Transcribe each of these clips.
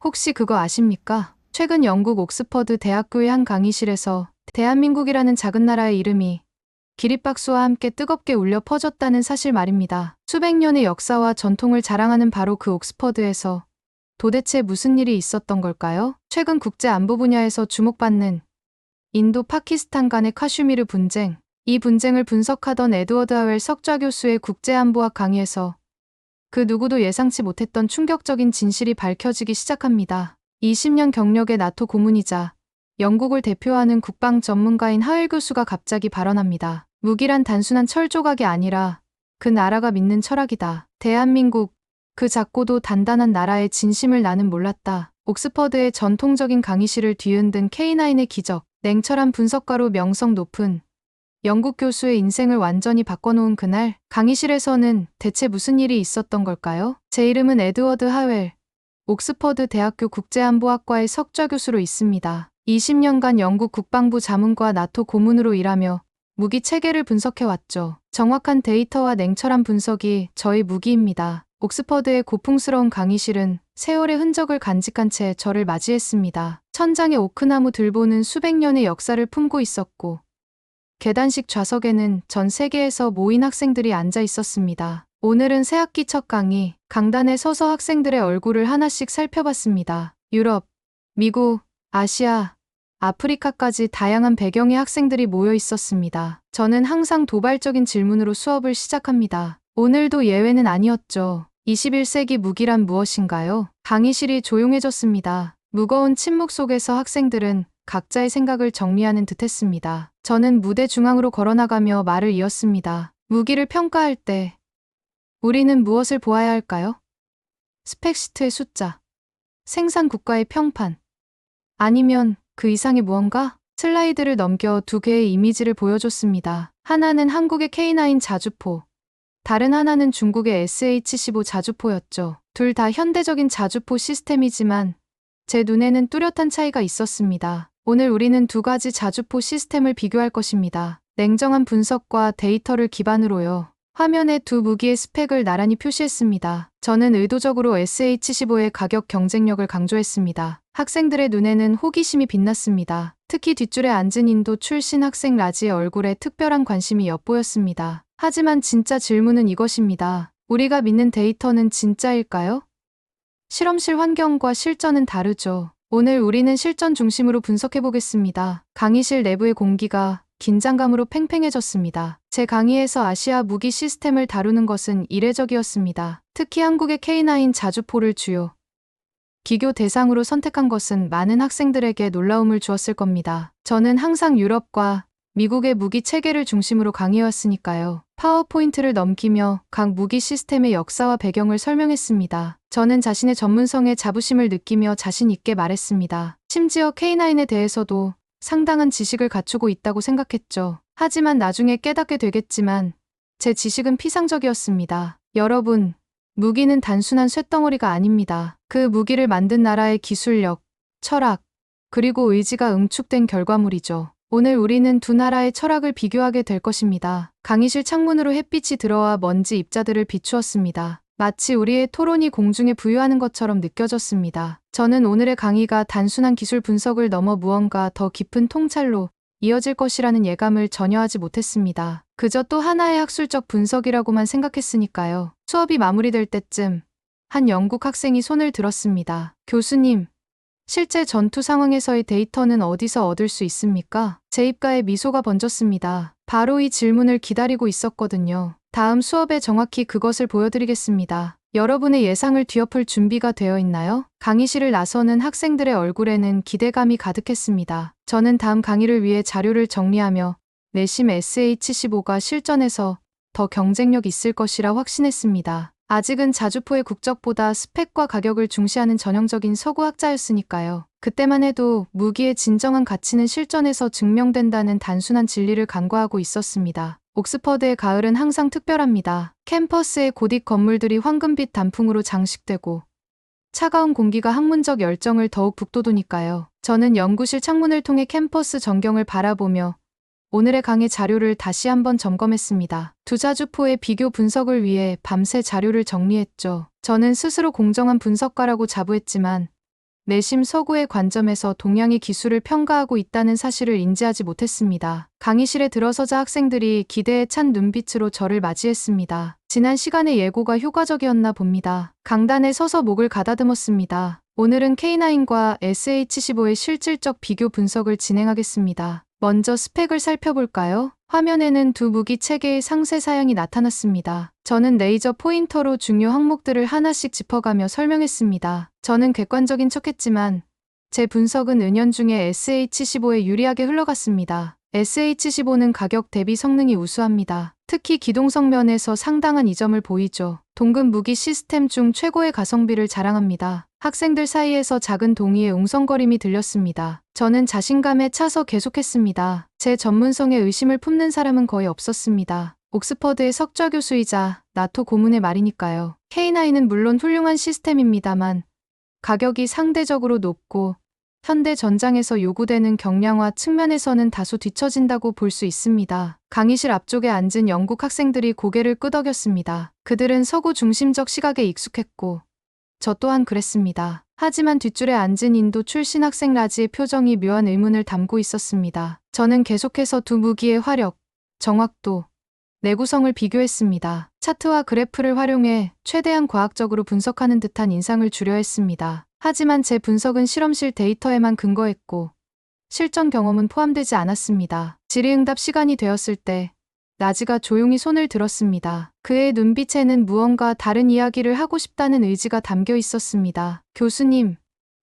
혹시 그거 아십니까? 최근 영국 옥스퍼드 대학교의 한 강의실에서 대한민국이라는 작은 나라의 이름이 기립박수와 함께 뜨겁게 울려 퍼졌다는 사실 말입니다. 수백 년의 역사와 전통을 자랑하는 바로 그 옥스퍼드에서 도대체 무슨 일이 있었던 걸까요? 최근 국제 안보 분야에서 주목받는 인도 파키스탄 간의 카슈미르 분쟁. 이 분쟁을 분석하던 에드워드 하웰 석좌 교수의 국제안보학 강의에서 그 누구도 예상치 못했던 충격적인 진실이 밝혀지기 시작합니다. 20년 경력의 나토 고문이자 영국을 대표하는 국방 전문가인 하웰 교수가 갑자기 발언합니다. 무기란 단순한 철 조각이 아니라 그 나라가 믿는 철학이다. 대한민국, 그 작고도 단단한 나라의 진심을 나는 몰랐다. 옥스퍼드의 전통적인 강의실을 뒤흔든 K9의 기적, 냉철한 분석가로 명성 높은 영국 교수의 인생을 완전히 바꿔놓은 그날, 강의실에서는 대체 무슨 일이 있었던 걸까요? 제 이름은 에드워드 하웰, 옥스퍼드 대학교 국제안보학과의 석좌 교수로 있습니다. 20년간 영국 국방부 자문과 나토 고문으로 일하며 무기 체계를 분석해왔죠. 정확한 데이터와 냉철한 분석이 저의 무기입니다. 옥스퍼드의 고풍스러운 강의실은 세월의 흔적을 간직한 채 저를 맞이했습니다. 천장에 오크나무 들보는 수백 년의 역사를 품고 있었고, 계단식 좌석에는 전 세계에서 모인 학생들이 앉아 있었습니다. 오늘은 새학기 첫 강의, 강단에 서서 학생들의 얼굴을 하나씩 살펴봤습니다. 유럽, 미국, 아시아, 아프리카까지 다양한 배경의 학생들이 모여 있었습니다. 저는 항상 도발적인 질문으로 수업을 시작합니다. 오늘도 예외는 아니었죠. 21세기 무기란 무엇인가요? 강의실이 조용해졌습니다. 무거운 침묵 속에서 학생들은 각자의 생각을 정리하는 듯했습니다. 저는 무대 중앙으로 걸어나가며 말을 이었습니다. 무기를 평가할 때 우리는 무엇을 보아야 할까요? 스펙시트의 숫자, 생산 국가의 평판, 아니면 그 이상의 무언가? 슬라이드를 넘겨 두 개의 이미지를 보여줬습니다. 하나는 한국의 K9 자주포, 다른 하나는 중국의 SH-15 자주포였죠. 둘 다 현대적인 자주포 시스템이지만 제 눈에는 뚜렷한 차이가 있었습니다. 오늘 우리는 두 가지 자주포 시스템을 비교할 것입니다. 냉정한 분석과 데이터를 기반으로요. 화면에 두 무기의 스펙을 나란히 표시했습니다. 저는 의도적으로 SH-15의 가격 경쟁력을 강조했습니다. 학생들의 눈에는 호기심이 빛났습니다. 특히 뒷줄에 앉은 인도 출신 학생 라지의 얼굴에 특별한 관심이 엿보였습니다. 하지만 진짜 질문은 이것입니다. 우리가 믿는 데이터는 진짜일까요? 실험실 환경과 실전은 다르죠. 오늘 우리는 실전 중심으로 분석해보겠습니다. 강의실 내부의 공기가 긴장감으로 팽팽해졌습니다. 제 강의에서 아시아 무기 시스템을 다루는 것은 이례적이었습니다. 특히 한국의 K9 자주포를 주요 기교 대상으로 선택한 것은 많은 학생들에게 놀라움을 주었을 겁니다. 저는 항상 유럽과 미국의 무기 체계를 중심으로 강의해왔으니까요. 파워포인트를 넘기며 각 무기 시스템의 역사와 배경을 설명했습니다. 저는 자신의 전문성에 자부심을 느끼며 자신 있게 말했습니다. 심지어 K9에 대해서도 상당한 지식을 갖추고 있다고 생각했죠. 하지만 나중에 깨닫게 되겠지만 제 지식은 피상적이었습니다. 여러분, 무기는 단순한 쇳덩어리가 아닙니다. 그 무기를 만든 나라의 기술력, 철학, 그리고 의지가 응축된 결과물이죠. 오늘 우리는 두 나라의 철학을 비교하게 될 것입니다. 강의실 창문으로 햇빛이 들어와 먼지 입자들을 비추었습니다. 마치 우리의 토론이 공중에 부유하는 것처럼 느껴졌습니다. 저는 오늘의 강의가 단순한 기술 분석을 넘어 무언가 더 깊은 통찰로 이어질 것이라는 예감을 전혀 하지 못했습니다. 그저 또 하나의 학술적 분석이라고만 생각했으니까요. 수업이 마무리될 때쯤 한 영국 학생이 손을 들었습니다. 교수님, 실제 전투 상황에서의 데이터는 어디서 얻을 수 있습니까? 제 입가에 미소가 번졌습니다. 바로 이 질문을 기다리고 있었거든요. 다음 수업에 정확히 그것을 보여드리겠습니다. 여러분의 예상을 뒤엎을 준비가 되어 있나요? 강의실을 나서는 학생들의 얼굴에는 기대감이 가득했습니다. 저는 다음 강의를 위해 자료를 정리하며 내심 SH-15가 실전에서 더 경쟁력 있을 것이라 확신했습니다. 아직은 자주포의 국적보다 스펙과 가격을 중시하는 전형적인 서구 학자였으니까요. 그때만 해도 무기의 진정한 가치는 실전에서 증명된다는 단순한 진리를 간과하고 있었습니다. 옥스퍼드의 가을은 항상 특별합니다. 캠퍼스의 고딕 건물들이 황금빛 단풍으로 장식되고 차가운 공기가 학문적 열정을 더욱 북돋우니까요. 저는 연구실 창문을 통해 캠퍼스 전경을 바라보며 오늘의 강의 자료를 다시 한번 점검했습니다. 두 자주포의 비교 분석을 위해 밤새 자료를 정리했죠. 저는 스스로 공정한 분석가라고 자부했지만 내심 서구의 관점에서 동양의 기술을 평가하고 있다는 사실을 인지하지 못했습니다. 강의실에 들어서자 학생들이 기대에 찬 눈빛으로 저를 맞이했습니다. 지난 시간의 예고가 효과적이었나 봅니다. 강단에 서서 목을 가다듬었습니다. 오늘은 K9과 SH-15의 실질적 비교 분석을 진행하겠습니다. 먼저 스펙을 살펴볼까요? 화면에는 두 무기 체계의 상세 사양이 나타났습니다. 저는 레이저 포인터로 중요 항목들을 하나씩 짚어가며 설명했습니다. 저는 객관적인 척했지만 제 분석은 은연중에 SH-15에 유리하게 흘러갔습니다. SH-15는 가격 대비 성능이 우수합니다. 특히 기동성 면에서 상당한 이점을 보이죠. 동급 무기 시스템 중 최고의 가성비를 자랑합니다. 학생들 사이에서 작은 동의의 웅성거림이 들렸습니다. 저는 자신감에 차서 계속했습니다. 제 전문성에 의심을 품는 사람은 거의 없었습니다. 옥스퍼드의 석좌 교수이자 나토 고문의 말이니까요. K9은 물론 훌륭한 시스템입니다만 가격이 상대적으로 높고 현대 전장에서 요구되는 경량화 측면에서는 다소 뒤처진다고 볼 수 있습니다. 강의실 앞쪽에 앉은 영국 학생들이 고개를 끄덕였습니다. 그들은 서구 중심적 시각에 익숙했고 저 또한 그랬습니다. 하지만 뒷줄에 앉은 인도 출신 학생 라지의 표정이 묘한 의문을 담고 있었습니다. 저는 계속해서 두 무기의 화력, 정확도, 내구성을 비교했습니다. 차트와 그래프를 활용해 최대한 과학적으로 분석하는 듯한 인상을 주려 했습니다. 하지만 제 분석은 실험실 데이터에만 근거했고 실전 경험은 포함되지 않았습니다. 질의응답 시간이 되었을 때 라지가 조용히 손을 들었습니다. 그의 눈빛에는 무언가 다른 이야기를 하고 싶다는 의지가 담겨 있었습니다. 교수님,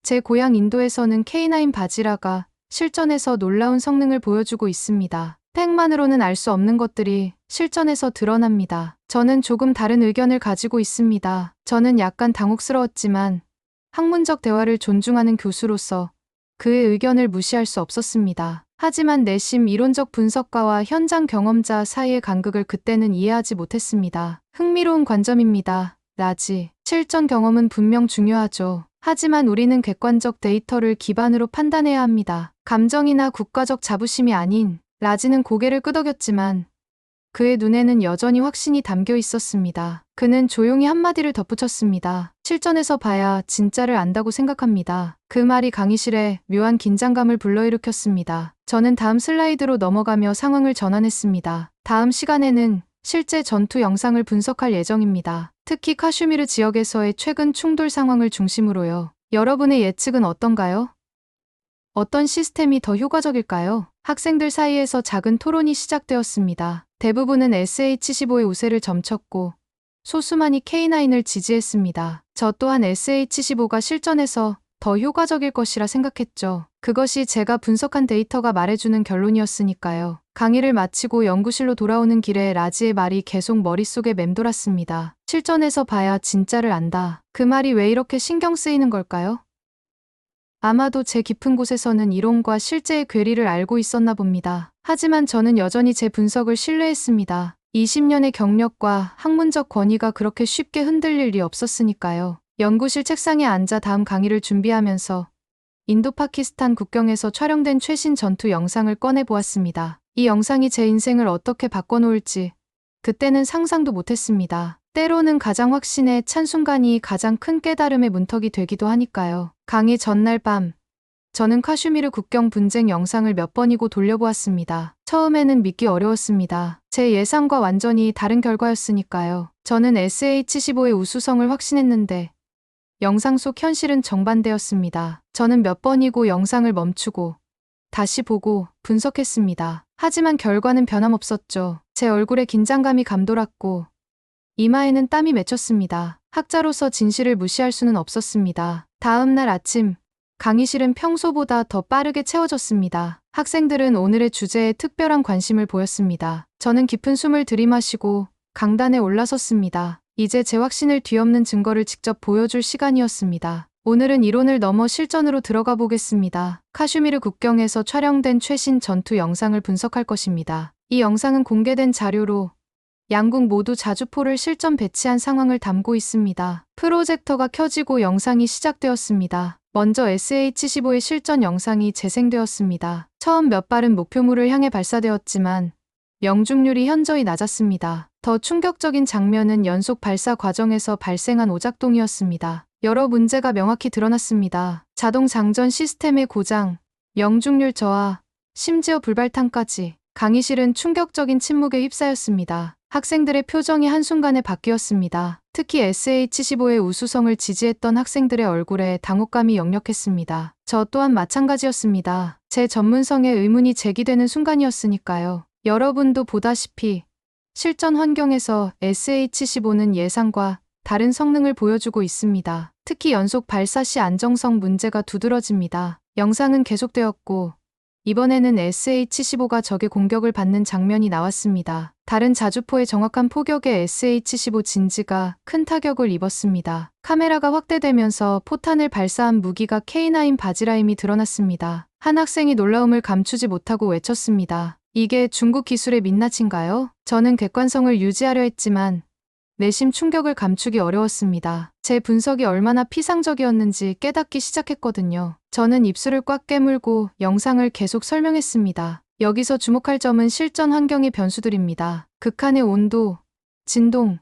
제 고향 인도에서는 K9 바지라가 실전에서 놀라운 성능을 보여주고 있습니다. 팩만으로는 알 수 없는 것들이 실전에서 드러납니다. 저는 조금 다른 의견을 가지고 있습니다. 저는 약간 당혹스러웠지만 학문적 대화를 존중하는 교수로서 그의 의견을 무시할 수 없었습니다. 하지만 내심 이론적 분석가와 현장 경험자 사이의 간극을 그때는 이해하지 못했습니다. 흥미로운 관점입니다. 라지. 실전 경험은 분명 중요하죠. 하지만 우리는 객관적 데이터를 기반으로 판단해야 합니다. 감정이나 국가적 자부심이 아닌. 라지는 고개를 끄덕였지만 그의 눈에는 여전히 확신이 담겨 있었습니다. 그는 조용히 한마디를 덧붙였습니다. 실전에서 봐야 진짜를 안다고 생각합니다. 그 말이 강의실에 묘한 긴장감을 불러일으켰습니다. 저는 다음 슬라이드로 넘어가며 상황을 전환했습니다. 다음 시간에는 실제 전투 영상을 분석할 예정입니다. 특히 카슈미르 지역에서의 최근 충돌 상황을 중심으로요. 여러분의 예측은 어떤가요? 어떤 시스템이 더 효과적일까요? 학생들 사이에서 작은 토론이 시작되었습니다. 대부분은 SH-15의 우세를 점쳤고 소수만이 K9을 지지했습니다. 저 또한 SH-15가 실전에서 더 효과적일 것이라 생각했죠. 그것이 제가 분석한 데이터가 말해주는 결론이었으니까요. 강의를 마치고 연구실로 돌아오는 길에 라지의 말이 계속 머릿속에 맴돌았습니다. 실전에서 봐야 진짜를 안다. 그 말이 왜 이렇게 신경 쓰이는 걸까요? 아마도 제 깊은 곳에서는 이론과 실제의 괴리를 알고 있었나 봅니다. 하지만 저는 여전히 제 분석을 신뢰했습니다. 20년의 경력과 학문적 권위가 그렇게 쉽게 흔들릴 리 없었으니까요. 연구실 책상에 앉아 다음 강의를 준비하면서 인도 파키스탄 국경에서 촬영된 최신 전투 영상을 꺼내보았습니다. 이 영상이 제 인생을 어떻게 바꿔놓을지 그때는 상상도 못했습니다. 때로는 가장 확신에 찬 순간이 가장 큰 깨달음의 문턱이 되기도 하니까요. 강의 전날 밤, 저는 카슈미르 국경 분쟁 영상을 몇 번이고 돌려보았습니다. 처음에는 믿기 어려웠습니다. 제 예상과 완전히 다른 결과였으니까요. 저는 SH-15의 우수성을 확신했는데 영상 속 현실은 정반대였습니다. 저는 몇 번이고 영상을 멈추고 다시 보고 분석했습니다. 하지만 결과는 변함없었죠. 제 얼굴에 긴장감이 감돌았고 이마에는 땀이 맺혔습니다. 학자로서 진실을 무시할 수는 없었습니다. 다음 날 아침, 강의실은 평소보다 더 빠르게 채워졌습니다. 학생들은 오늘의 주제에 특별한 관심을 보였습니다. 저는 깊은 숨을 들이마시고 강단에 올라섰습니다. 이제 제 확신을 뒤엎는 증거를 직접 보여줄 시간이었습니다. 오늘은 이론을 넘어 실전으로 들어가 보겠습니다. 카슈미르 국경에서 촬영된 최신 전투 영상을 분석할 것입니다. 이 영상은 공개된 자료로 양국 모두 자주포를 실전 배치한 상황을 담고 있습니다. 프로젝터가 켜지고 영상이 시작되었습니다. 먼저 SH-15의 실전 영상이 재생되었습니다. 처음 몇 발은 목표물을 향해 발사되었지만 명중률이 현저히 낮았습니다. 더 충격적인 장면은 연속 발사 과정에서 발생한 오작동이었습니다. 여러 문제가 명확히 드러났습니다. 자동 장전 시스템의 고장, 명중률 저하, 심지어 불발탄까지. 강의실은 충격적인 침묵에 휩싸였습니다. 학생들의 표정이 한순간에 바뀌었습니다. 특히 SH15의 우수성을 지지했던 학생들의 얼굴에 당혹감이 역력했습니다. 저 또한 마찬가지였습니다. 제 전문성에 의문이 제기되는 순간이었으니까요. 여러분도 보다시피 실전 환경에서 SH15는 예상과 다른 성능을 보여주고 있습니다. 특히 연속 발사 시 안정성 문제가 두드러집니다. 영상은 계속되었고 이번에는 SH15가 적의 공격을 받는 장면이 나왔습니다. 다른 자주포의 정확한 포격에 SH15 진지가 큰 타격을 입었습니다. 카메라가 확대되면서 포탄을 발사한 무기가 K9 바지라임이 드러났습니다. 한 학생이 놀라움을 감추지 못하고 외쳤습니다. 이게 중국 기술의 민낯인가요? 저는 객관성을 유지하려 했지만 내심 충격을 감추기 어려웠습니다. 제 분석이 얼마나 피상적이었는지 깨닫기 시작했거든요. 저는 입술을 꽉 깨물고 영상을 계속 설명했습니다. 여기서 주목할 점은 실전 환경의 변수들입니다. 극한의 온도, 진동,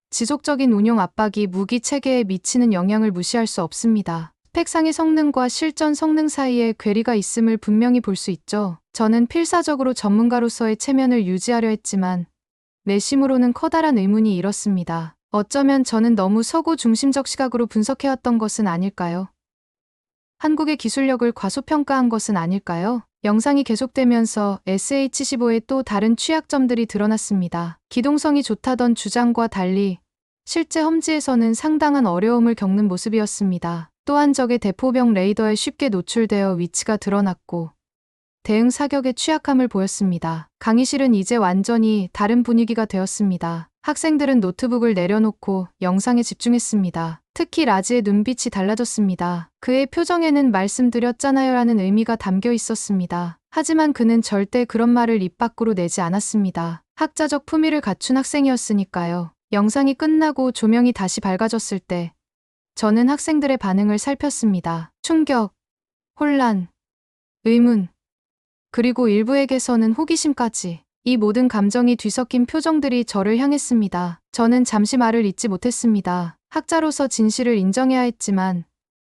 지속적인 운용 압박이 무기 체계에 미치는 영향을 무시할 수 없습니다. 스펙상의 성능과 실전 성능 사이에 괴리가 있음을 분명히 볼 수 있죠. 저는 필사적으로 전문가로서의 체면을 유지하려 했지만 내심으로는 커다란 의문이 일었습니다. 어쩌면 저는 너무 서구 중심적 시각으로 분석해왔던 것은 아닐까요? 한국의 기술력을 과소평가한 것은 아닐까요? 영상이 계속되면서 SH15의 또 다른 취약점들이 드러났습니다. 기동성이 좋다던 주장과 달리 실제 험지에서는 상당한 어려움을 겪는 모습이었습니다. 또한 적의 대포병 레이더에 쉽게 노출되어 위치가 드러났고 대응 사격에 취약함을 보였습니다. 강의실은 이제 완전히 다른 분위기가 되었습니다. 학생들은 노트북을 내려놓고 영상에 집중했습니다. 특히 라지의 눈빛이 달라졌습니다. 그의 표정에는 말씀드렸잖아요 라는 의미가 담겨 있었습니다. 하지만 그는 절대 그런 말을 입 밖으로 내지 않았습니다. 학자적 품위를 갖춘 학생이었으니까요. 영상이 끝나고 조명이 다시 밝아졌을 때 저는 학생들의 반응을 살폈습니다. 충격, 혼란, 의문, 그리고 일부에게서는 호기심까지. 이 모든 감정이 뒤섞인 표정들이 저를 향했습니다. 저는 잠시 말을 잇지 못했습니다. 학자로서 진실을 인정해야 했지만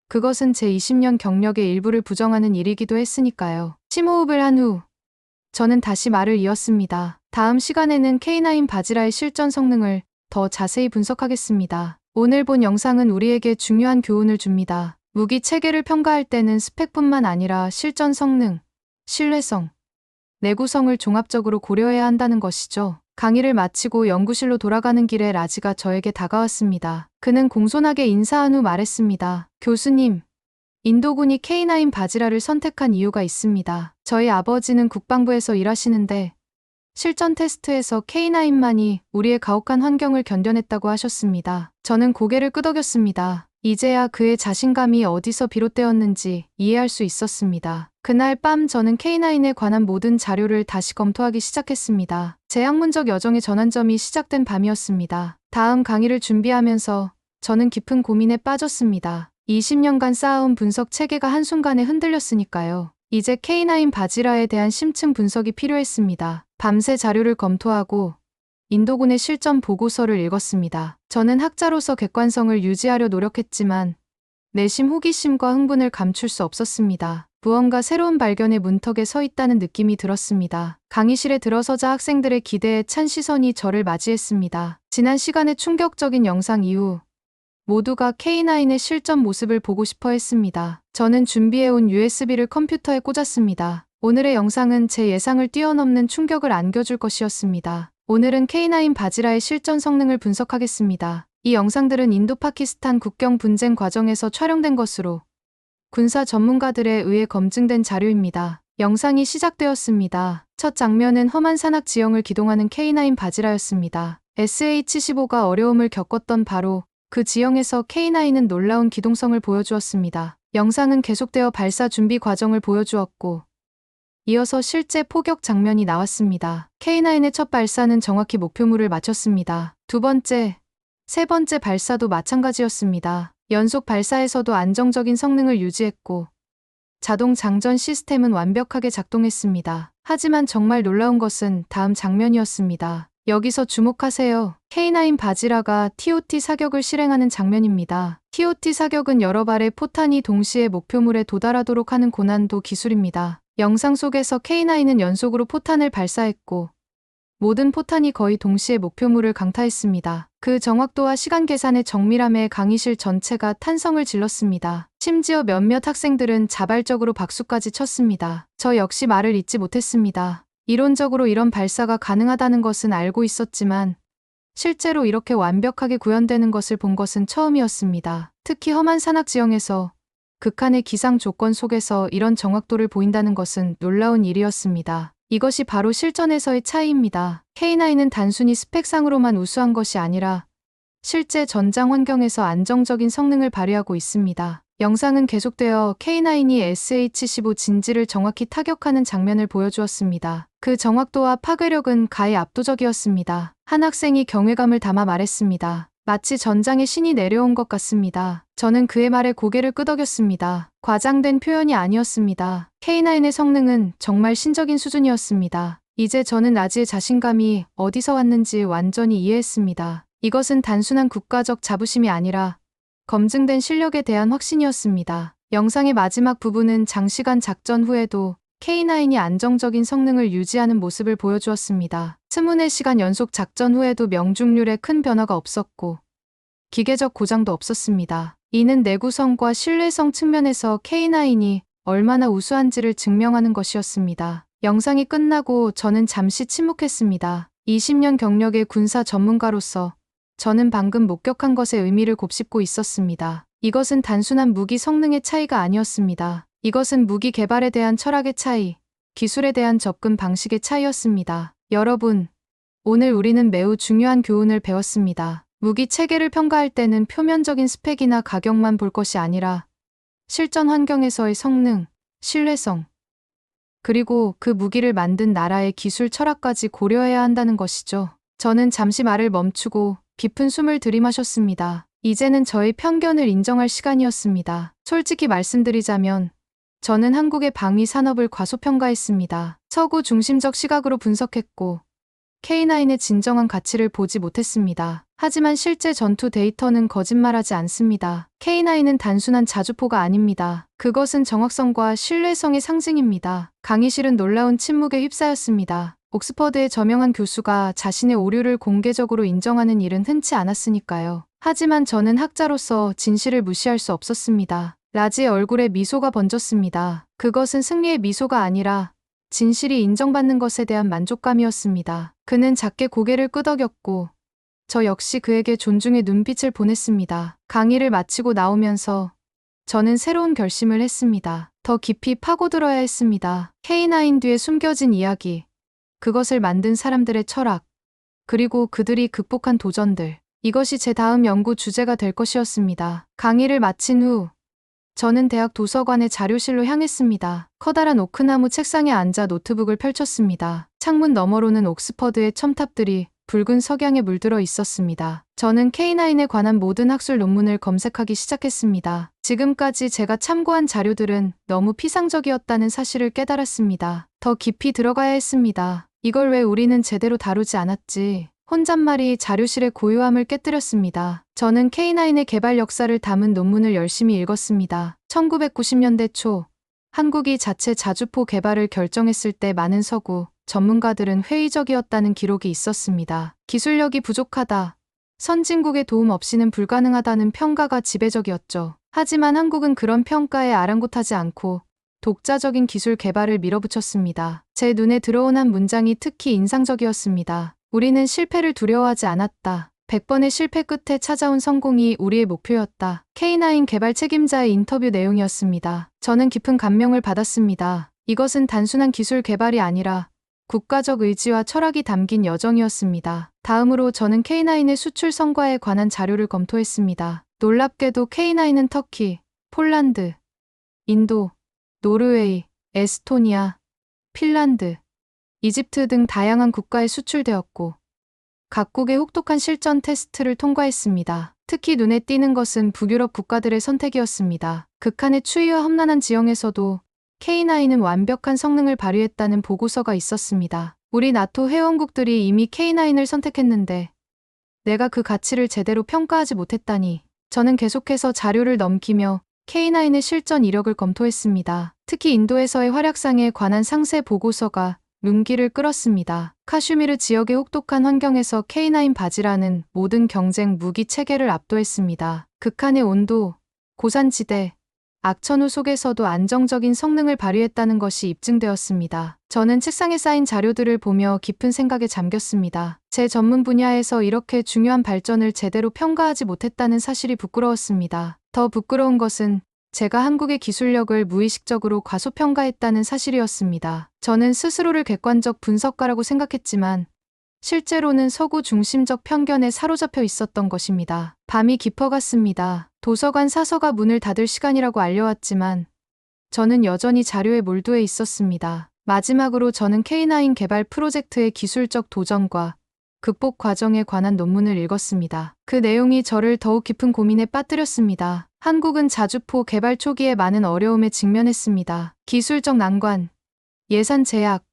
그것은 제 20년 경력의 일부를 부정하는 일이기도 했으니까요. 심호흡을 한 후 저는 다시 말을 이었습니다. 다음 시간에는 K9 바지라의 실전 성능을 더 자세히 분석하겠습니다. 오늘 본 영상은 우리에게 중요한 교훈을 줍니다. 무기 체계를 평가할 때는 스펙뿐만 아니라 실전 성능, 신뢰성, 내구성을 종합적으로 고려해야 한다는 것이죠. 강의를 마치고 연구실로 돌아가는 길에 라지가 저에게 다가왔습니다. 그는 공손하게 인사한 후 말했습니다. 교수님, 인도군이 K9 바지라를 선택한 이유가 있습니다. 저희 아버지는 국방부에서 일하시는데 실전 테스트에서 K9만이 우리의 가혹한 환경을 견뎌냈다고 하셨습니다. 저는 고개를 끄덕였습니다. 이제야 그의 자신감이 어디서 비롯되었는지 이해할 수 있었습니다. 그날 밤 저는 K9에 관한 모든 자료를 다시 검토하기 시작했습니다. 제 학문적 여정의 전환점이 시작된 밤이었습니다. 다음 강의를 준비하면서 저는 깊은 고민에 빠졌습니다. 20년간 쌓아온 분석 체계가 한순간에 흔들렸으니까요. 이제 K9 바지라에 대한 심층 분석이 필요했습니다. 밤새 자료를 검토하고 인도군의 실전 보고서를 읽었습니다. 저는 학자로서 객관성을 유지하려 노력했지만 내심 호기심과 흥분을 감출 수 없었습니다. 무언가 새로운 발견의 문턱에 서 있다는 느낌이 들었습니다. 강의실에 들어서자 학생들의 기대에 찬 시선이 저를 맞이했습니다. 지난 시간의 충격적인 영상 이후 모두가 K9의 실전 모습을 보고 싶어 했습니다. 저는 준비해온 USB를 컴퓨터에 꽂았습니다. 오늘의 영상은 제 예상을 뛰어넘는 충격을 안겨줄 것이었습니다. 오늘은 K9 바지라의 실전 성능을 분석하겠습니다. 이 영상들은 인도-파키스탄 국경 분쟁 과정에서 촬영된 것으로 군사 전문가들에 의해 검증된 자료입니다. 영상이 시작되었습니다. 첫 장면은 험한 산악 지형을 기동하는 K9 바지라였습니다. SH15가 어려움을 겪었던 바로 그 지형에서 K9은 놀라운 기동성을 보여주었습니다. 영상은 계속되어 발사 준비 과정을 보여주었고 이어서 실제 포격 장면이 나왔습니다. K9의 첫 발사는 정확히 목표물을 맞췄습니다. 두 번째, 세 번째 발사도 마찬가지였습니다. 연속 발사에서도 안정적인 성능을 유지했고 자동 장전 시스템은 완벽하게 작동했습니다. 하지만 정말 놀라운 것은 다음 장면이었습니다. 여기서 주목하세요. K9 바지라가 TOT 사격을 실행하는 장면입니다. TOT 사격은 여러 발의 포탄이 동시에 목표물에 도달하도록 하는 고난도 기술입니다. 영상 속에서 K9은 연속으로 포탄을 발사했고 모든 포탄이 거의 동시에 목표물을 강타했습니다. 그 정확도와 시간 계산의 정밀함에 강의실 전체가 탄성을 질렀습니다. 심지어 몇몇 학생들은 자발적으로 박수까지 쳤습니다. 저 역시 말을 잇지 못했습니다. 이론적으로 이런 발사가 가능하다는 것은 알고 있었지만 실제로 이렇게 완벽하게 구현되는 것을 본 것은 처음이었습니다. 특히 험한 산악 지형에서 극한의 기상 조건 속에서 이런 정확도를 보인다는 것은 놀라운 일이었습니다. 이것이 바로 실전에서의 차이입니다. K9은 단순히 스펙상으로만 우수한 것이 아니라 실제 전장 환경에서 안정적인 성능을 발휘하고 있습니다. 영상은 계속되어 K9이 SH-15 진지를 정확히 타격하는 장면을 보여주었습니다. 그 정확도와 파괴력은 가히 압도적이었습니다. 한 학생이 경외감을 담아 말했습니다. 마치 전장의 신이 내려온 것 같습니다. 저는 그의 말에 고개를 끄덕였습니다. 과장된 표현이 아니었습니다. K9의 성능은 정말 신적인 수준이었습니다. 이제 저는 나지의 자신감이 어디서 왔는지 완전히 이해했습니다. 이것은 단순한 국가적 자부심이 아니라 검증된 실력에 대한 확신이었습니다. 영상의 마지막 부분은 장시간 작전 후에도 K9이 안정적인 성능을 유지하는 모습을 보여주었습니다. 24시간 연속 작전 후에도 명중률에 큰 변화가 없었고 기계적 고장도 없었습니다. 이는 내구성과 신뢰성 측면에서 K9이 얼마나 우수한지를 증명하는 것이었습니다. 영상이 끝나고 저는 잠시 침묵했습니다. 20년 경력의 군사 전문가로서 저는 방금 목격한 것의 의미를 곱씹고 있었습니다. 이것은 단순한 무기 성능의 차이가 아니었습니다. 이것은 무기 개발에 대한 철학의 차이, 기술에 대한 접근 방식의 차이였습니다. 여러분, 오늘 우리는 매우 중요한 교훈을 배웠습니다. 무기 체계를 평가할 때는 표면적인 스펙이나 가격만 볼 것이 아니라 실전 환경에서의 성능, 신뢰성, 그리고 그 무기를 만든 나라의 기술 철학까지 고려해야 한다는 것이죠. 저는 잠시 말을 멈추고 깊은 숨을 들이마셨습니다. 이제는 저의 편견을 인정할 시간이었습니다. 솔직히 말씀드리자면 저는 한국의 방위 산업을 과소평가했습니다. 서구 중심적 시각으로 분석했고 K9의 진정한 가치를 보지 못했습니다. 하지만 실제 전투 데이터는 거짓말하지 않습니다. K9은 단순한 자주포가 아닙니다. 그것은 정확성과 신뢰성의 상징입니다. 강의실은 놀라운 침묵에 휩싸였습니다. 옥스퍼드의 저명한 교수가 자신의 오류를 공개적으로 인정하는 일은 흔치 않았으니까요. 하지만 저는 학자로서 진실을 무시할 수 없었습니다. 라지의 얼굴에 미소가 번졌습니다. 그것은 승리의 미소가 아니라 진실이 인정받는 것에 대한 만족감이었습니다. 그는 작게 고개를 끄덕였고 저 역시 그에게 존중의 눈빛을 보냈습니다. 강의를 마치고 나오면서 저는 새로운 결심을 했습니다. 더 깊이 파고들어야 했습니다. K9 뒤에 숨겨진 이야기, 그것을 만든 사람들의 철학, 그리고 그들이 극복한 도전들. 이것이 제 다음 연구 주제가 될 것이었습니다. 강의를 마친 후 저는 대학 도서관의 자료실로 향했습니다. 커다란 오크나무 책상에 앉아 노트북을 펼쳤습니다. 창문 너머로는 옥스퍼드의 첨탑들이 붉은 석양에 물들어 있었습니다. 저는 K9에 관한 모든 학술 논문을 검색하기 시작했습니다. 지금까지 제가 참고한 자료들은 너무 피상적이었다는 사실을 깨달았습니다. 더 깊이 들어가야 했습니다. 이걸 왜 우리는 제대로 다루지 않았지? 혼잣말이 자료실의 고요함을 깨뜨렸습니다. 저는 K9의 개발 역사를 담은 논문을 열심히 읽었습니다. 1990년대 초 한국이 자체 자주포 개발을 결정했을 때 많은 서구 전문가들은 회의적이었다는 기록이 있었습니다. 기술력이 부족하다, 선진국의 도움 없이는 불가능하다는 평가가 지배적이었죠. 하지만 한국은 그런 평가에 아랑곳하지 않고 독자적인 기술 개발을 밀어붙였습니다. 제 눈에 들어온 한 문장이 특히 인상적이었습니다. 우리는 실패를 두려워하지 않았다. 100번의 실패 끝에 찾아온 성공이 우리의 목표였다. K9 개발 책임자의 인터뷰 내용이었습니다. 저는 깊은 감명을 받았습니다. 이것은 단순한 기술 개발이 아니라 국가적 의지와 철학이 담긴 여정이었습니다. 다음으로 저는 K9의 수출 성과에 관한 자료를 검토했습니다. 놀랍게도 K9은 터키, 폴란드, 인도, 노르웨이, 에스토니아, 핀란드, 이집트 등 다양한 국가에 수출되었고 각국의 혹독한 실전 테스트를 통과했습니다. 특히 눈에 띄는 것은 북유럽 국가들의 선택이었습니다. 극한의 추위와 험난한 지형에서도 K9은 완벽한 성능을 발휘했다는 보고서가 있었습니다. 우리 나토 회원국들이 이미 K9을 선택했는데 내가 그 가치를 제대로 평가하지 못했다니. 저는 계속해서 자료를 넘기며 K9의 실전 이력을 검토했습니다. 특히 인도에서의 활약상에 관한 상세 보고서가 눈길을 끌었습니다. 카슈미르 지역의 혹독한 환경에서 K9 바지라는 모든 경쟁 무기 체계를 압도했습니다. 극한의 온도, 고산지대, 악천후 속에서도 안정적인 성능을 발휘했다는 것이 입증되었습니다. 저는 책상에 쌓인 자료들을 보며 깊은 생각에 잠겼습니다. 제 전문 분야에서 이렇게 중요한 발전을 제대로 평가하지 못했다는 사실이 부끄러웠습니다. 더 부끄러운 것은 제가 한국의 기술력을 무의식적으로 과소평가했다는 사실이었습니다. 저는 스스로를 객관적 분석가라고 생각했지만 실제로는 서구 중심적 편견에 사로잡혀 있었던 것입니다. 밤이 깊어갔습니다. 도서관 사서가 문을 닫을 시간이라고 알려왔지만 저는 여전히 자료에 몰두해 있었습니다. 마지막으로 저는 K9 개발 프로젝트의 기술적 도전과 극복 과정에 관한 논문을 읽었습니다. 그 내용이 저를 더욱 깊은 고민에 빠뜨렸습니다. 한국은 자주포 개발 초기에 많은 어려움에 직면했습니다. 기술적 난관, 예산 제약,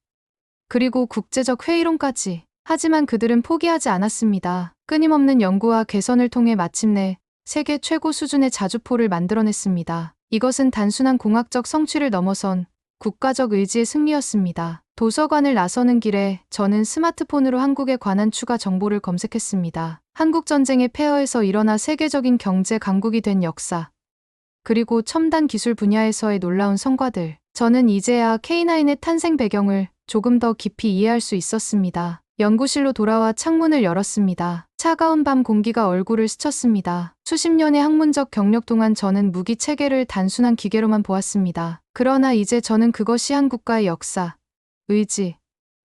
그리고 국제적 회의론까지. 하지만 그들은 포기하지 않았습니다. 끊임없는 연구와 개선을 통해 마침내 세계 최고 수준의 자주포를 만들어냈습니다. 이것은 단순한 공학적 성취를 넘어선 국가적 의지의 승리였습니다. 도서관을 나서는 길에 저는 스마트폰으로 한국에 관한 추가 정보를 검색했습니다. 한국 전쟁의 폐허에서 일어나 세계적인 경제 강국이 된 역사, 그리고 첨단 기술 분야에서의 놀라운 성과들. 저는 이제야 K9의 탄생 배경을 조금 더 깊이 이해할 수 있었습니다. 연구실로 돌아와 창문을 열었습니다. 차가운 밤 공기가 얼굴을 스쳤습니다. 수십 년의 학문적 경력 동안 저는 무기 체계를 단순한 기계로만 보았습니다. 그러나 이제 저는 그것이 한 국가의 역사, 의지,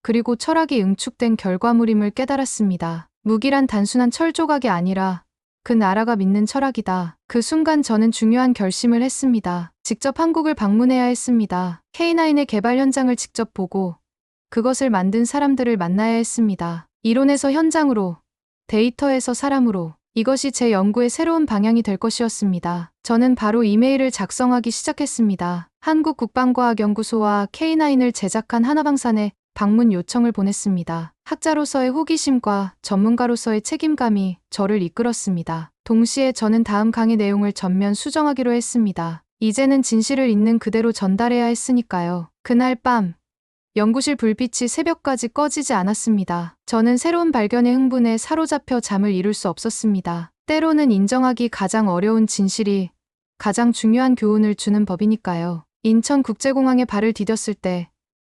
그리고 철학이 응축된 결과물임을 깨달았습니다. 무기란 단순한 철 조각이 아니라 그 나라가 믿는 철학이다. 그 순간 저는 중요한 결심을 했습니다. 직접 한국을 방문해야 했습니다. K9의 개발 현장을 직접 보고 그것을 만든 사람들을 만나야 했습니다. 이론에서 현장으로, 데이터에서 사람으로. 이것이 제 연구의 새로운 방향이 될 것이었습니다. 저는 바로 이메일을 작성하기 시작했습니다. 한국국방과학연구소와 K9을 제작한 하나방산에 방문 요청을 보냈습니다. 학자로서의 호기심과 전문가로서의 책임감이 저를 이끌었습니다. 동시에 저는 다음 강의 내용을 전면 수정하기로 했습니다. 이제는 진실을 있는 그대로 전달해야 했으니까요. 그날 밤, 연구실 불빛이 새벽까지 꺼지지 않았습니다. 저는 새로운 발견의 흥분에 사로잡혀 잠을 이룰 수 없었습니다. 때로는 인정하기 가장 어려운 진실이 가장 중요한 교훈을 주는 법이니까요. 인천국제공항에 발을 디뎠을 때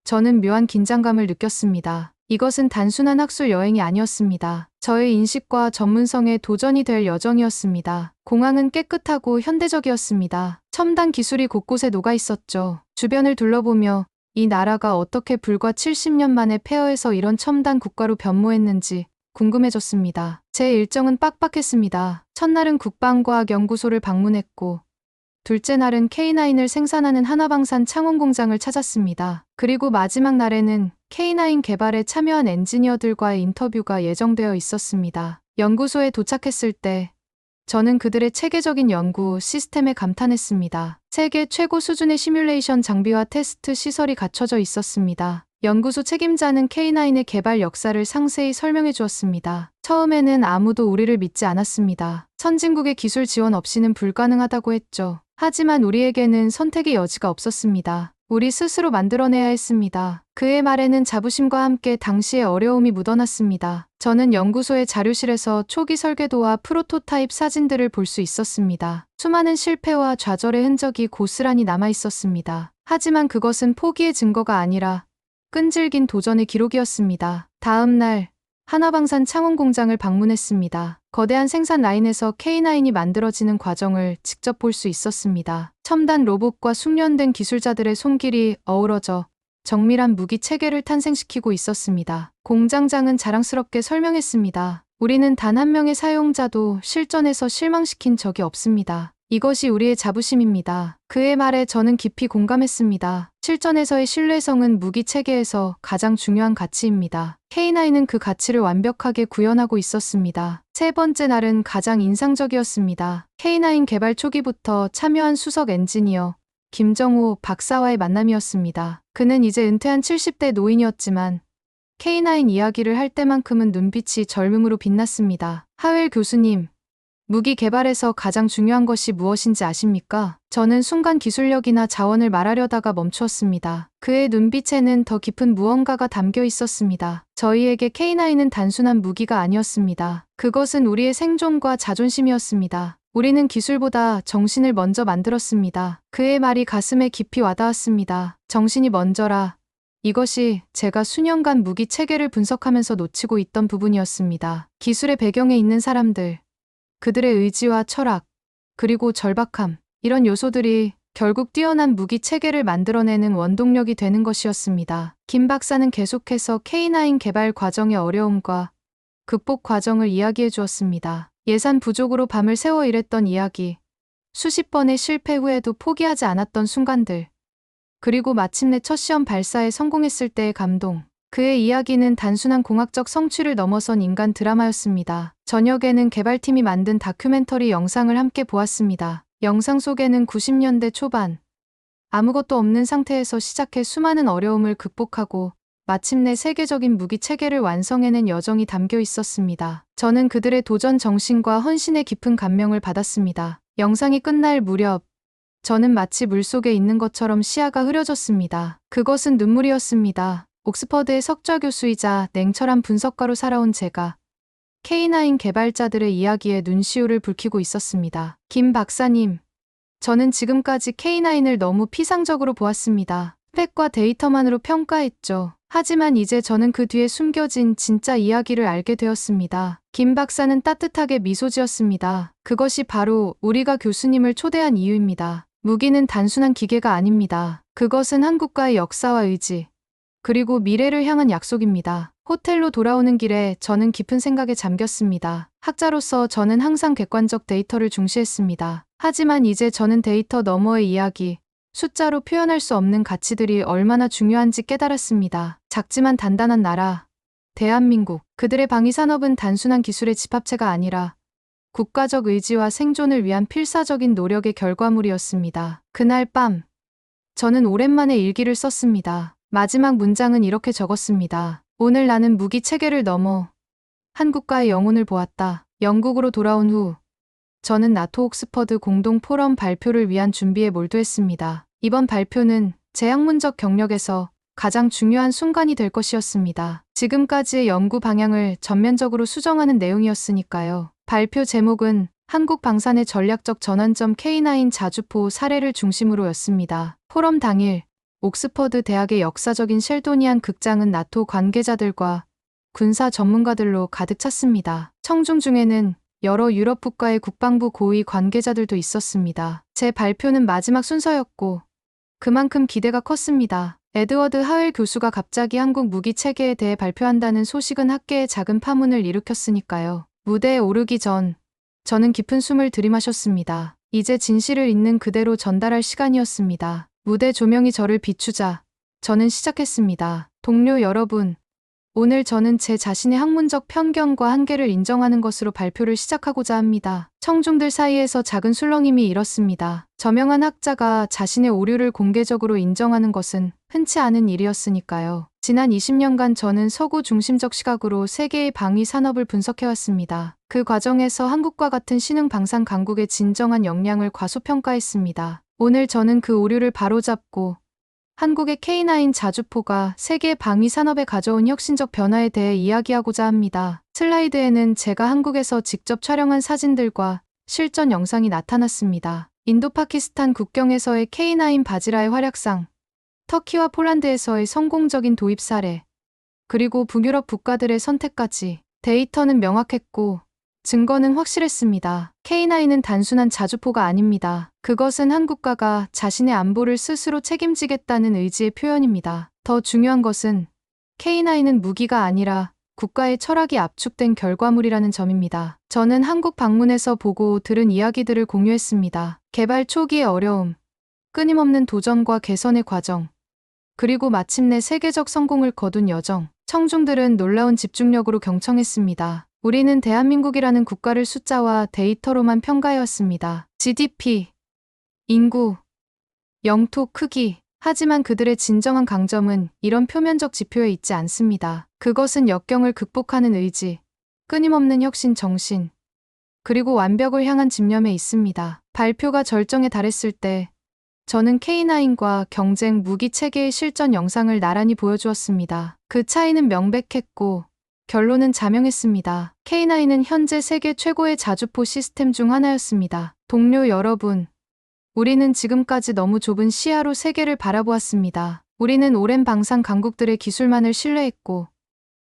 저는 묘한 긴장감을 느꼈습니다. 이것은 단순한 학술 여행이 아니었습니다. 저의 인식과 전문성에 도전이 될 여정이었습니다. 공항은 깨끗하고 현대적이었습니다. 첨단 기술이 곳곳에 녹아 있었죠. 주변을 둘러보며 이 나라가 어떻게 불과 70년 만에 폐허에서 이런 첨단 국가로 변모했는지 궁금해졌습니다. 제 일정은 빡빡했습니다. 첫날은 국방과학연구소를 방문했고 둘째 날은 K9을 생산하는 하나방산 창원공장을 찾았습니다. 그리고 마지막 날에는 K9 개발에 참여한 엔지니어들과의 인터뷰가 예정되어 있었습니다. 연구소에 도착했을 때 저는 그들의 체계적인 연구 시스템에 감탄했습니다. 세계 최고 수준의 시뮬레이션 장비와 테스트 시설이 갖춰져 있었습니다. 연구소 책임자는 K9의 개발 역사를 상세히 설명해 주었습니다. 처음에는 아무도 우리를 믿지 않았습니다. 선진국의 기술 지원 없이는 불가능하다고 했죠. 하지만 우리에게는 선택의 여지가 없었습니다. 우리 스스로 만들어내야 했습니다. 그의 말에는 자부심과 함께 당시의 어려움이 묻어났습니다. 저는 연구소의 자료실에서 초기 설계도와 프로토타입 사진들을 볼 수 있었습니다. 수많은 실패와 좌절의 흔적이 고스란히 남아 있었습니다. 하지만 그것은 포기의 증거가 아니라 끈질긴 도전의 기록이었습니다. 다음 날 하나방산 창원공장을 방문했습니다. 거대한 생산 라인에서 K9이 만들어지는 과정을 직접 볼 수 있었습니다. 첨단 로봇과 숙련된 기술자들의 손길이 어우러져 정밀한 무기 체계를 탄생시키고 있었습니다. 공장장은 자랑스럽게 설명했습니다. 우리는 단 한 명의 사용자도 실전에서 실망시킨 적이 없습니다. 이것이 우리의 자부심입니다. 그의 말에 저는 깊이 공감했습니다. 실전에서의 신뢰성은 무기 체계에서 가장 중요한 가치입니다. K9은 그 가치를 완벽하게 구현하고 있었습니다. 세 번째 날은 가장 인상적이었습니다. K9 개발 초기부터 참여한 수석 엔지니어 김정호 박사와의 만남이었습니다. 그는 이제 은퇴한 70대 노인이었지만 K9 이야기를 할 때만큼은 눈빛이 젊음으로 빛났습니다. 하웰 교수님, 무기 개발에서 가장 중요한 것이 무엇인지 아십니까? 저는 순간 기술력이나 자원을 말하려다가 멈추었습니다. 그의 눈빛에는 더 깊은 무언가가 담겨 있었습니다. 저희에게 K9은 단순한 무기가 아니었습니다. 그것은 우리의 생존과 자존심이었습니다. 우리는 기술보다 정신을 먼저 만들었습니다. 그의 말이 가슴에 깊이 와닿았습니다. 정신이 먼저라. 이것이 제가 수년간 무기 체계를 분석하면서 놓치고 있던 부분이었습니다. 기술의 배경에 있는 사람들, 그들의 의지와 철학, 그리고 절박함, 이런 요소들이 결국 뛰어난 무기 체계를 만들어내는 원동력이 되는 것이었습니다. 김 박사는 계속해서 K9 개발 과정의 어려움과 극복 과정을 이야기해 주었습니다. 예산 부족으로 밤을 새워 일했던 이야기, 수십 번의 실패 후에도 포기하지 않았던 순간들, 그리고 마침내 첫 시험 발사에 성공했을 때의 감동. 그의 이야기는 단순한 공학적 성취를 넘어선 인간 드라마였습니다. 저녁에는 개발팀이 만든 다큐멘터리 영상을 함께 보았습니다. 영상 속에는 90년대 초반, 아무것도 없는 상태에서 시작해 수많은 어려움을 극복하고 마침내 세계적인 무기 체계를 완성해낸 여정이 담겨 있었습니다. 저는 그들의 도전 정신과 헌신에 깊은 감명을 받았습니다. 영상이 끝날 무렵, 저는 마치 물속에 있는 것처럼 시야가 흐려졌습니다. 그것은 눈물이었습니다. 옥스퍼드의 석좌 교수이자 냉철한 분석가로 살아온 제가 K9 개발자들의 이야기에 눈시울을 붉히고 있었습니다. 김 박사님, 저는 지금까지 K9을 너무 피상적으로 보았습니다. 스펙과 데이터만으로 평가했죠. 하지만 이제 저는 그 뒤에 숨겨진 진짜 이야기를 알게 되었습니다. 김 박사는 따뜻하게 미소 지었습니다. 그것이 바로 우리가 교수님을 초대한 이유입니다. 무기는 단순한 기계가 아닙니다. 그것은 한국과의 역사와 의지, 그리고 미래를 향한 약속입니다. 호텔로 돌아오는 길에 저는 깊은 생각에 잠겼습니다. 학자로서 저는 항상 객관적 데이터를 중시했습니다. 하지만 이제 저는 데이터 너머의 이야기, 숫자로 표현할 수 없는 가치들이 얼마나 중요한지 깨달았습니다. 작지만 단단한 나라, 대한민국. 그들의 방위산업은 단순한 기술의 집합체가 아니라 국가적 의지와 생존을 위한 필사적인 노력의 결과물이었습니다. 그날 밤, 저는 오랜만에 일기를 썼습니다. 마지막 문장은 이렇게 적었습니다. 오늘 나는 무기 체계를 넘어 한국과의 영혼을 보았다. 영국으로 돌아온 후 저는 나토 옥스퍼드 공동 포럼 발표를 위한 준비에 몰두했습니다. 이번 발표는 제 학문적 경력에서 가장 중요한 순간이 될 것이었습니다. 지금까지의 연구 방향을 전면적으로 수정하는 내용이었으니까요. 발표 제목은 한국 방산의 전략적 전환점 K9 자주포 사례를 중심으로였습니다. 포럼 당일 옥스퍼드 대학의 역사적인 셸도니안 극장은 나토 관계자들과 군사 전문가들로 가득 찼습니다. 청중 중에는 여러 유럽 국가의 국방부 고위 관계자들도 있었습니다. 제 발표는 마지막 순서였고 그만큼 기대가 컸습니다. 에드워드 하웰 교수가 갑자기 한국 무기 체계에 대해 발표한다는 소식은 학계에 작은 파문을 일으켰으니까요. 무대에 오르기 전 저는 깊은 숨을 들이마셨습니다. 이제 진실을 있는 그대로 전달할 시간이었습니다. 무대 조명이 저를 비추자 저는 시작했습니다. 동료 여러분, 오늘 저는 제 자신의 학문적 편견과 한계를 인정하는 것으로 발표를 시작하고자 합니다. 청중들 사이에서 작은 술렁임이 일었습니다. 저명한 학자가 자신의 오류를 공개적으로 인정하는 것은 흔치 않은 일이었으니까요. 지난 20년간 저는 서구 중심적 시각으로 세계의 방위 산업을 분석해왔습니다. 그 과정에서 한국과 같은 신흥 방산 강국의 진정한 역량을 과소평가했습니다. 오늘 저는 그 오류를 바로잡고 한국의 K9 자주포가 세계 방위 산업에 가져온 혁신적 변화에 대해 이야기하고자 합니다. 슬라이드에는 제가 한국에서 직접 촬영한 사진들과 실전 영상이 나타났습니다. 인도 파키스탄 국경에서의 K9 바지라의 활약상, 터키와 폴란드에서의 성공적인 도입 사례, 그리고 북유럽 국가들의 선택까지. 데이터는 명확했고 증거는 확실했습니다. K9은 단순한 자주포가 아닙니다. 그것은 한국가가 자신의 안보를 스스로 책임지겠다는 의지의 표현입니다. 더 중요한 것은 K9은 무기가 아니라 국가의 철학이 압축된 결과물이라는 점입니다. 저는 한국 방문해서 보고 들은 이야기들을 공유했습니다. 개발 초기의 어려움, 끊임없는 도전과 개선의 과정, 그리고 마침내 세계적 성공을 거둔 여정. 청중들은 놀라운 집중력으로 경청했습니다. 우리는 대한민국이라는 국가를 숫자와 데이터로만 평가해왔습니다. GDP, 인구, 영토 크기, 하지만 그들의 진정한 강점은 이런 표면적 지표에 있지 않습니다. 그것은 역경을 극복하는 의지, 끊임없는 혁신 정신, 그리고 완벽을 향한 집념에 있습니다. 발표가 절정에 달했을 때 저는 K9과 경쟁 무기 체계의 실전 영상을 나란히 보여주었습니다. 그 차이는 명백했고 결론은 자명했습니다. K9은 현재 세계 최고의 자주포 시스템 중 하나였습니다. 동료 여러분, 우리는 지금까지 너무 좁은 시야로 세계를 바라보았습니다. 우리는 오랜 방산 강국들의 기술만을 신뢰했고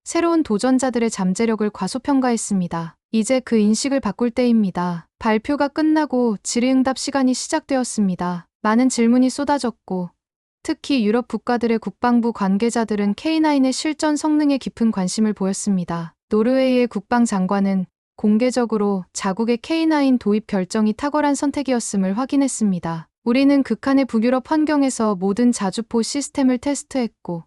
새로운 도전자들의 잠재력을 과소평가했습니다. 이제 그 인식을 바꿀 때입니다. 발표가 끝나고 질의응답 시간이 시작되었습니다. 많은 질문이 쏟아졌고 특히 유럽 국가들의 국방부 관계자들은 K9의 실전 성능에 깊은 관심을 보였습니다. 노르웨이의 국방장관은 공개적으로 자국의 K9 도입 결정이 탁월한 선택이었음을 확인했습니다. 우리는 극한의 북유럽 환경에서 모든 자주포 시스템을 테스트했고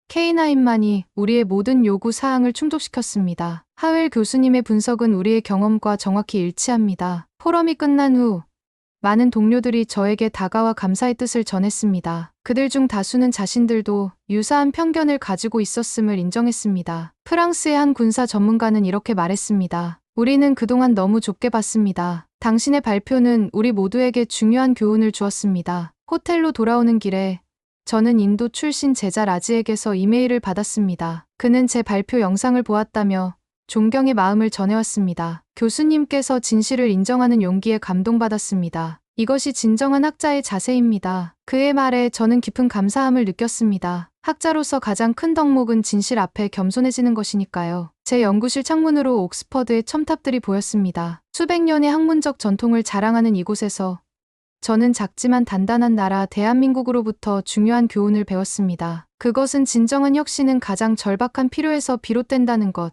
K9만이 우리의 모든 요구 사항을 충족시켰습니다. 하웰 교수님의 분석은 우리의 경험과 정확히 일치합니다. 포럼이 끝난 후 많은 동료들이 저에게 다가와 감사의 뜻을 전했습니다. 그들 중 다수는 자신들도 유사한 편견을 가지고 있었음을 인정했습니다. 프랑스의 한 군사 전문가는 이렇게 말했습니다. 우리는 그동안 너무 좁게 봤습니다. 당신의 발표는 우리 모두에게 중요한 교훈을 주었습니다. 호텔로 돌아오는 길에 저는 인도 출신 제자 라지에게서 이메일을 받았습니다. 그는 제 발표 영상을 보았다며 존경의 마음을 전해왔습니다. 교수님께서 진실을 인정하는 용기에 감동받았습니다. 이것이 진정한 학자의 자세입니다. 그의 말에 저는 깊은 감사함을 느꼈습니다. 학자로서 가장 큰 덕목은 진실 앞에 겸손해지는 것이니까요. 제 연구실 창문으로 옥스퍼드의 첨탑들이 보였습니다. 수백 년의 학문적 전통을 자랑하는 이곳에서 저는 작지만 단단한 나라 대한민국으로부터 중요한 교훈을 배웠습니다. 그것은 진정한 혁신은 가장 절박한 필요에서 비롯된다는 것.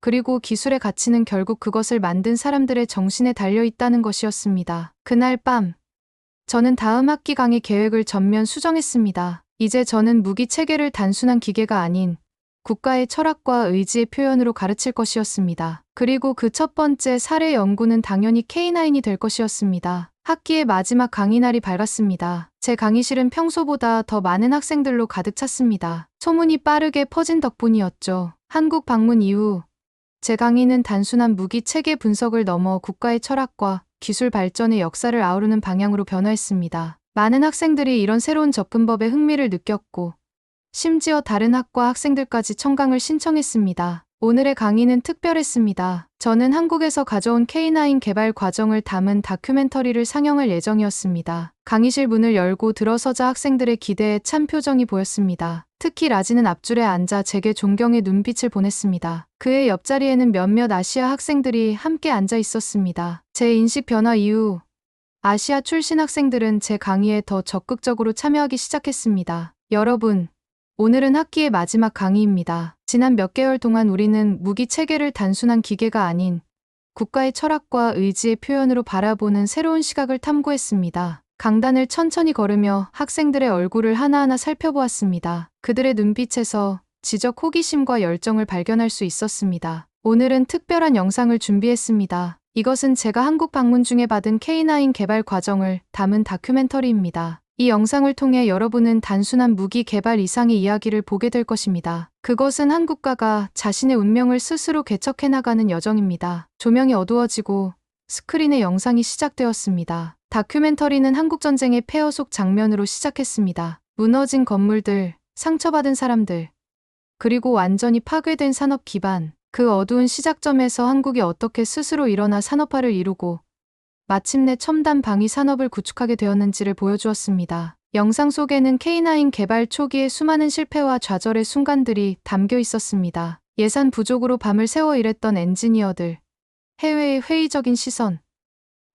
그리고 기술의 가치는 결국 그것을 만든 사람들의 정신에 달려 있다는 것이었습니다. 그날 밤, 저는 다음 학기 강의 계획을 전면 수정했습니다. 이제 저는 무기 체계를 단순한 기계가 아닌 국가의 철학과 의지의 표현으로 가르칠 것이었습니다. 그리고 그 첫 번째 사례 연구는 당연히 K9이 될 것이었습니다. 학기의 마지막 강의 날이 밝았습니다. 제 강의실은 평소보다 더 많은 학생들로 가득 찼습니다. 소문이 빠르게 퍼진 덕분이었죠. 한국 방문 이후 제 강의는 단순한 무기 체계 분석을 넘어 국가의 철학과 기술 발전의 역사를 아우르는 방향으로 변화했습니다. 많은 학생들이 이런 새로운 접근법에 흥미를 느꼈고 심지어 다른 학과 학생들까지 청강을 신청했습니다. 오늘의 강의는 특별했습니다. 저는 한국에서 가져온 K9 개발 과정을 담은 다큐멘터리를 상영할 예정이었습니다. 강의실 문을 열고 들어서자 학생들의 기대에 찬 표정이 보였습니다. 특히 라지는 앞줄에 앉아 제게 존경의 눈빛을 보냈습니다. 그의 옆자리에는 몇몇 아시아 학생들이 함께 앉아 있었습니다. 제 인식 변화 이후 아시아 출신 학생들은 제 강의에 더 적극적으로 참여하기 시작했습니다. 여러분, 오늘은 학기의 마지막 강의입니다. 지난 몇 개월 동안 우리는 무기 체계를 단순한 기계가 아닌 국가의 철학과 의지의 표현으로 바라보는 새로운 시각을 탐구했습니다. 강단을 천천히 걸으며 학생들의 얼굴을 하나하나 살펴보았습니다. 그들의 눈빛에서 지적 호기심과 열정을 발견할 수 있었습니다. 오늘은 특별한 영상을 준비했습니다. 이것은 제가 한국 방문 중에 받은 K9 개발 과정을 담은 다큐멘터리입니다. 이 영상을 통해 여러분은 단순한 무기 개발 이상의 이야기를 보게 될 것입니다. 그것은 한 국가가 자신의 운명을 스스로 개척해 나가는 여정입니다. 조명이 어두워지고 스크린의 영상이 시작되었습니다. 다큐멘터리는 한국전쟁의 폐허 속 장면으로 시작했습니다. 무너진 건물들, 상처받은 사람들, 그리고 완전히 파괴된 산업 기반. 그 어두운 시작점에서 한국이 어떻게 스스로 일어나 산업화를 이루고 마침내 첨단 방위 산업을 구축하게 되었는지를 보여주었습니다. 영상 속에는 K9 개발 초기의 수많은 실패와 좌절의 순간들이 담겨 있었습니다. 예산 부족으로 밤을 새워 일했던 엔지니어들, 해외의 회의적인 시선,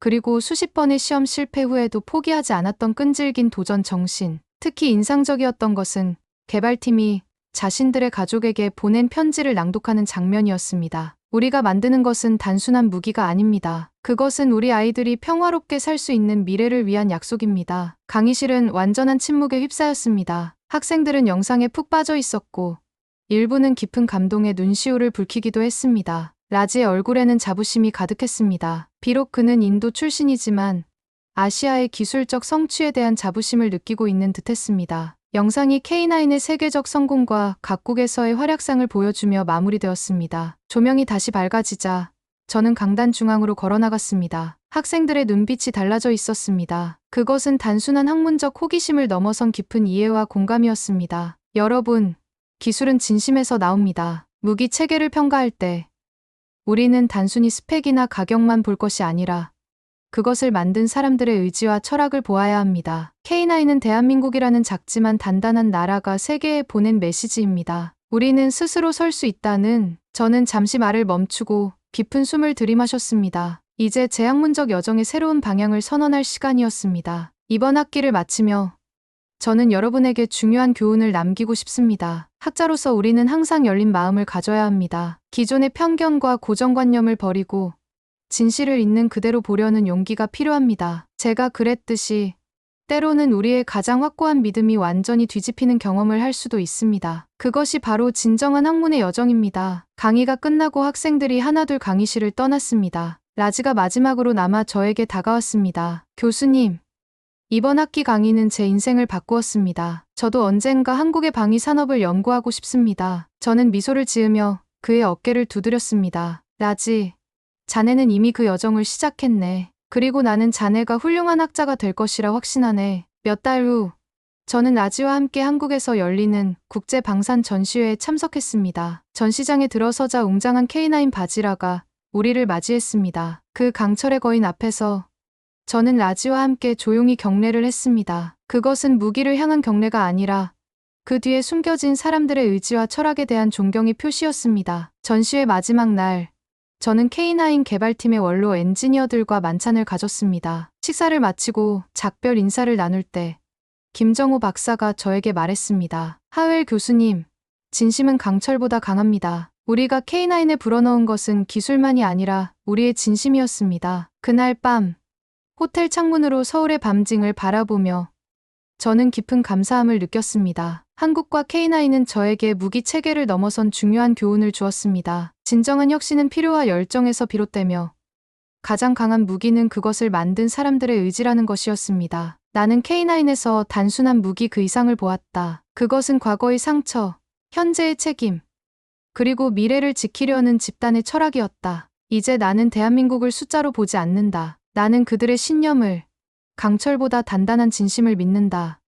그리고 수십 번의 시험 실패 후에도 포기하지 않았던 끈질긴 도전 정신. 특히 인상적이었던 것은 개발팀이 자신들의 가족에게 보낸 편지를 낭독하는 장면이었습니다. 우리가 만드는 것은 단순한 무기가 아닙니다. 그것은 우리 아이들이 평화롭게 살 수 있는 미래를 위한 약속입니다. 강의실은 완전한 침묵에 휩싸였습니다. 학생들은 영상에 푹 빠져 있었고 일부는 깊은 감동에 눈시울을 붉히기도 했습니다. 라지의 얼굴에는 자부심이 가득했습니다. 비록 그는 인도 출신이지만 아시아의 기술적 성취에 대한 자부심을 느끼고 있는 듯했습니다. 영상이 K9의 세계적 성공과 각국에서의 활약상을 보여주며 마무리되었습니다. 조명이 다시 밝아지자 저는 강단 중앙으로 걸어나갔습니다. 학생들의 눈빛이 달라져 있었습니다. 그것은 단순한 학문적 호기심을 넘어선 깊은 이해와 공감이었습니다. 여러분, 기술은 진심에서 나옵니다. 무기 체계를 평가할 때 우리는 단순히 스펙이나 가격만 볼 것이 아니라 그것을 만든 사람들의 의지와 철학을 보아야 합니다. K9은 대한민국이라는 작지만 단단한 나라가 세계에 보낸 메시지입니다. 우리는 스스로 설 수 있다는. 저는 잠시 말을 멈추고 깊은 숨을 들이마셨습니다. 이제 제 학문적 여정의 새로운 방향을 선언할 시간이었습니다. 이번 학기를 마치며 저는 여러분에게 중요한 교훈을 남기고 싶습니다. 학자로서 우리는 항상 열린 마음을 가져야 합니다. 기존의 편견과 고정관념을 버리고 진실을 있는 그대로 보려는 용기가 필요합니다. 제가 그랬듯이 때로는 우리의 가장 확고한 믿음이 완전히 뒤집히는 경험을 할 수도 있습니다. 그것이 바로 진정한 학문의 여정입니다. 강의가 끝나고 학생들이 하나둘 강의실을 떠났습니다. 라지가 마지막으로 남아 저에게 다가왔습니다. 교수님, 이번 학기 강의는 제 인생을 바꾸었습니다. 저도 언젠가 한국의 방위 산업을 연구하고 싶습니다. 저는 미소를 지으며 그의 어깨를 두드렸습니다. 라지, 자네는 이미 그 여정을 시작했네. 그리고 나는 자네가 훌륭한 학자가 될 것이라 확신하네. 몇 달 후, 저는 라지와 함께 한국에서 열리는 국제 방산 전시회에 참석했습니다. 전시장에 들어서자 웅장한 K9 바지라가 우리를 맞이했습니다. 그 강철의 거인 앞에서 저는 라지와 함께 조용히 경례를 했습니다. 그것은 무기를 향한 경례가 아니라 그 뒤에 숨겨진 사람들의 의지와 철학에 대한 존경의 표시였습니다. 전시회 마지막 날, 저는 K9 개발팀의 원로 엔지니어들과 만찬을 가졌습니다. 식사를 마치고 작별 인사를 나눌 때 김정호 박사가 저에게 말했습니다. 하웰 교수님, 진심은 강철보다 강합니다. 우리가 K9에 불어넣은 것은 기술만이 아니라 우리의 진심이었습니다. 그날 밤, 호텔 창문으로 서울의 밤징을 바라보며 저는 깊은 감사함을 느꼈습니다. 한국과 K9은 저에게 무기 체계를 넘어선 중요한 교훈을 주었습니다. 진정한 혁신은 필요와 열정에서 비롯되며 가장 강한 무기는 그것을 만든 사람들의 의지라는 것이었습니다. 나는 K9에서 단순한 무기 그 이상을 보았다. 그것은 과거의 상처, 현재의 책임, 그리고 미래를 지키려는 집단의 철학이었다. 이제 나는 대한민국을 숫자로 보지 않는다. 나는 그들의 신념을, 강철보다 단단한 진심을 믿는다.